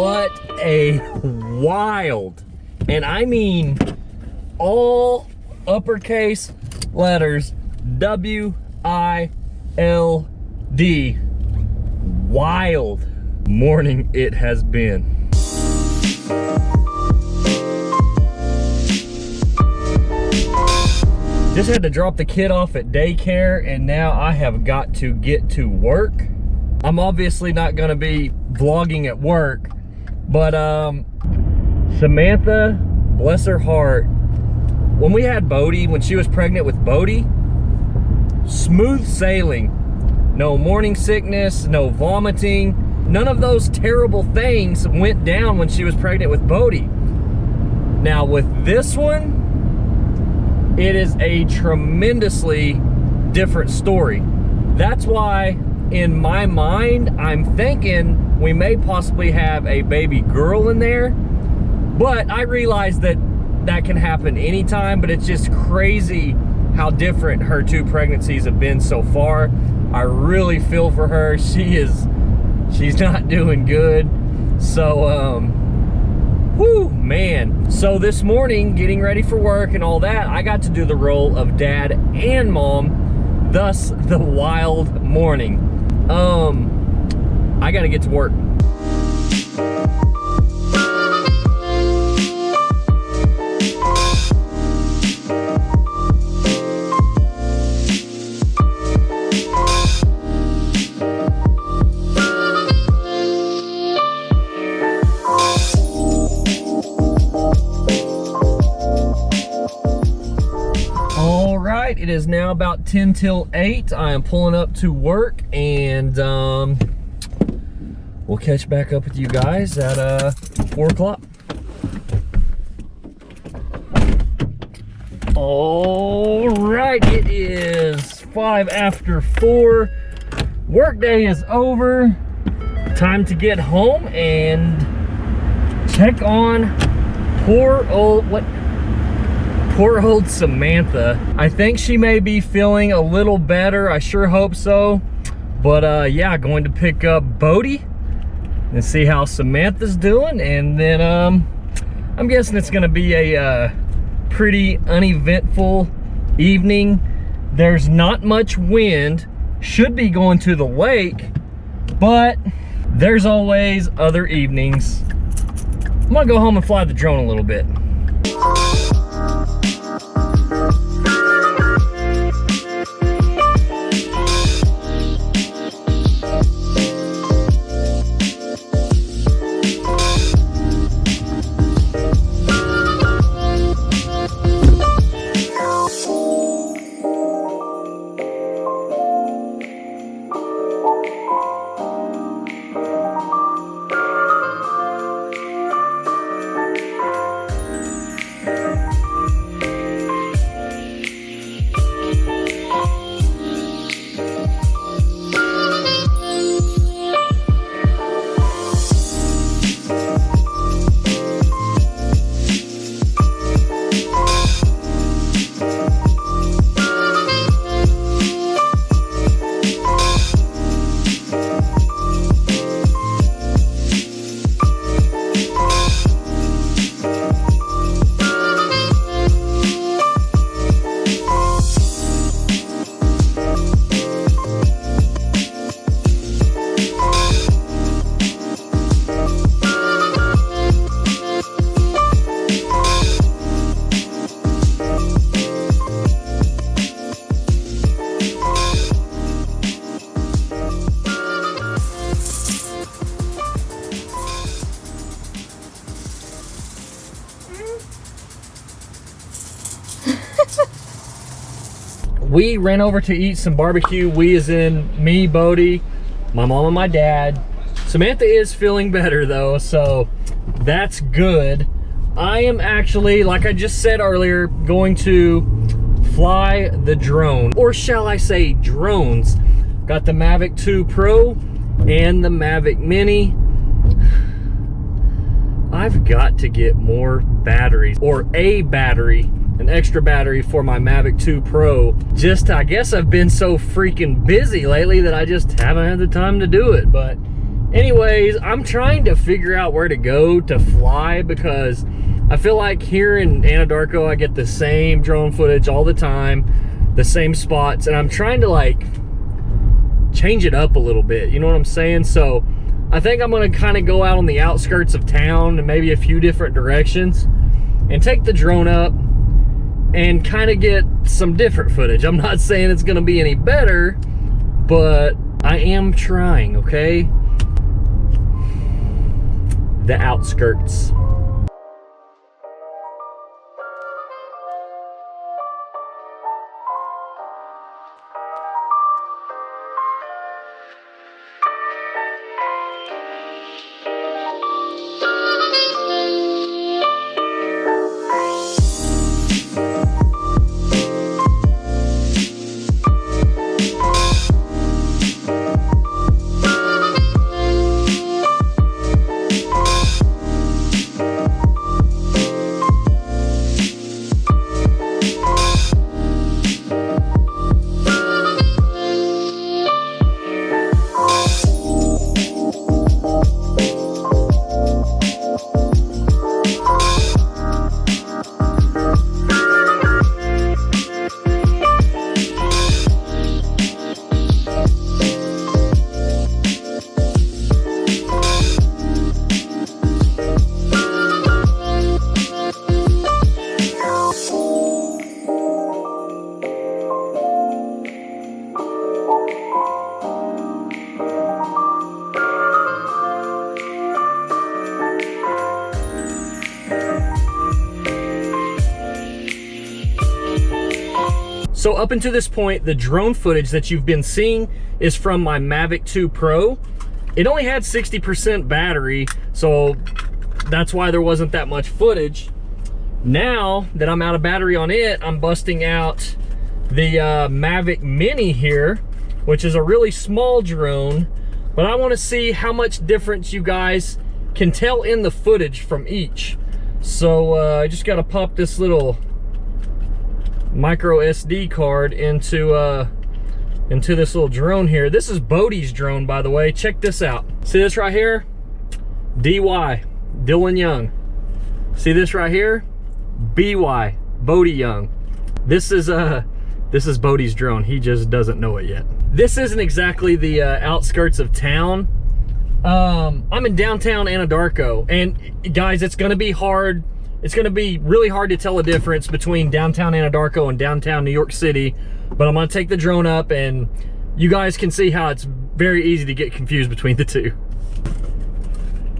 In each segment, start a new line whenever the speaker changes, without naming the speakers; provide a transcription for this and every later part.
What a wild, and I mean all uppercase letters, W-I-L-D, wild morning it has been. Just had to drop the kid off at daycare, and now I have got to get to work. I'm obviously not gonna be vlogging at work, but Samantha, bless her heart, when we had Bodie, when she was pregnant with Bodie, smooth sailing. No morning sickness, no vomiting. None of those terrible things went down when she was pregnant with Bodie. Now with this one, it is a tremendously different story. That's why in my mind, I'm thinking we may possibly have a baby girl in there, but I realize that that can happen anytime, but it's just crazy how different her two pregnancies have been so far. I really feel for her. She's not doing good. So, whew, man. So this morning, getting ready for work and all that, I got to do the role of dad and mom, thus the wild morning. I gotta get to work. It is now about 10 till 8. I am pulling up to work, and we'll catch back up with you guys at 4 o'clock. All right, it is 5 after 4. Workday is over. Time to get home and check on poor old Samantha. I think she may be feeling a little better. I sure hope so. But yeah, going to pick up Bodie and see how Samantha's doing. And then I'm guessing it's gonna be a pretty uneventful evening. There's not much wind. Should be going to the lake, but there's always other evenings. I'm gonna go home and fly the drone a little bit. We ran over to eat some barbecue. We as in me, Bodie, my mom and my dad. Samantha is feeling better though, so that's good. I am actually, like I just said earlier, going to fly the drone, or shall I say drones. Got the Mavic 2 Pro and the Mavic Mini. I've got to get more batteries, or a battery, an extra battery for my Mavic 2 Pro. I guess I've been so freaking busy lately that I just haven't had the time to do it. But Anyways, I'm trying to figure out where to go to fly, because I feel like here in Anadarko I get the same drone footage all the time, the same spots, and I'm trying to like change it up a little bit, you know what I'm saying? So I think I'm gonna kind of go out on the outskirts of town and maybe a few different directions and take the drone up and kind of get some different footage. I'm not saying it's gonna be any better, but I am trying, okay? The outskirts. So up until this point, the drone footage that you've been seeing is from my Mavic 2 Pro. It only had 60% battery, so that's why there wasn't that much footage. Now that I'm out of battery on it, I'm busting out the Mavic Mini here, which is a really small drone, but I want to see how much difference you guys can tell in the footage from each. So I just got to pop this little micro SD card into this little drone here. This is Bodie's drone, by the way. Check this out. See this right here? DY, Dylan Young. See this right here? BY, Bodie Young. This is Bodie's drone. He just doesn't know it yet. This isn't exactly the outskirts of town. I'm in downtown Anadarko, and guys, it's gonna be hard. It's gonna be really hard to tell the difference between downtown Anadarko and downtown New York City, but I'm gonna take the drone up and you guys can see how it's very easy to get confused between the two.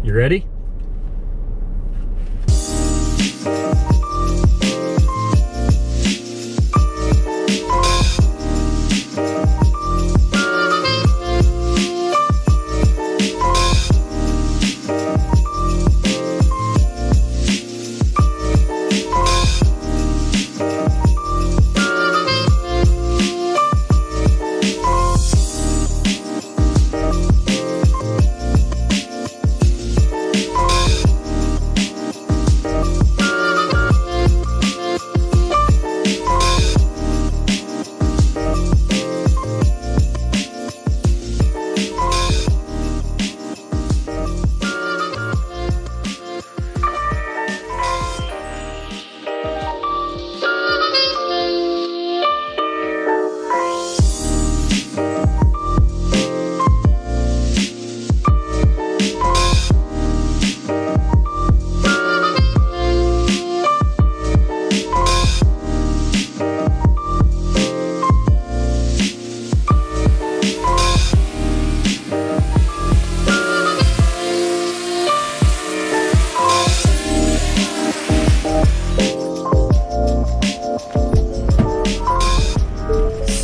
You ready?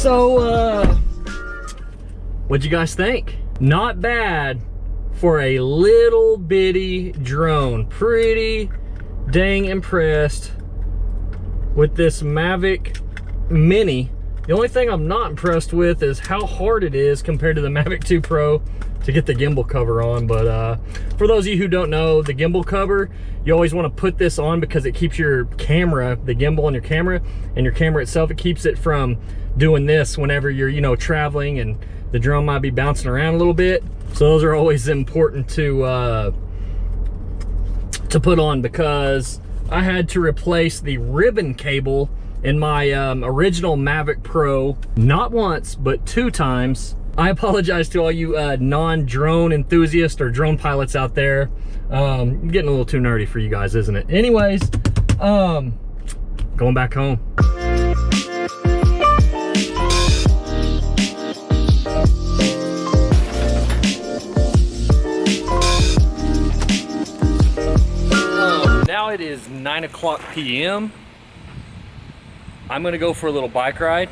So, what'd you guys think? Not bad for a little bitty drone. Pretty dang impressed with this Mavic Mini. The only thing I'm not impressed with is how hard it is compared to the Mavic 2 Pro to get the gimbal cover on. But for those of you who don't know, the gimbal cover, you always want to put this on because it keeps your camera, the gimbal on your camera, and your camera itself, it keeps it from doing this whenever you're, you know, traveling and the drone might be bouncing around a little bit. So those are always important to put on, because I had to replace the ribbon cable in my original Mavic Pro, not once, but 2 times. I apologize to all you non-drone enthusiasts or drone pilots out there. Getting a little too nerdy for you guys, isn't it? Anyways, going back home. Now it is 9:00 p.m. I'm gonna go for a little bike ride.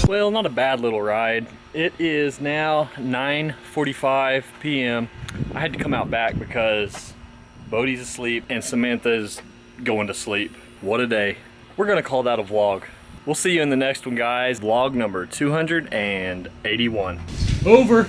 Well, not a bad little ride. It is now 9:45 p.m. I had to come out back because Bodie's asleep and Samantha's going to sleep. What a day. We're gonna call that a vlog. We'll see you in the next one, guys. Vlog number 281. Over.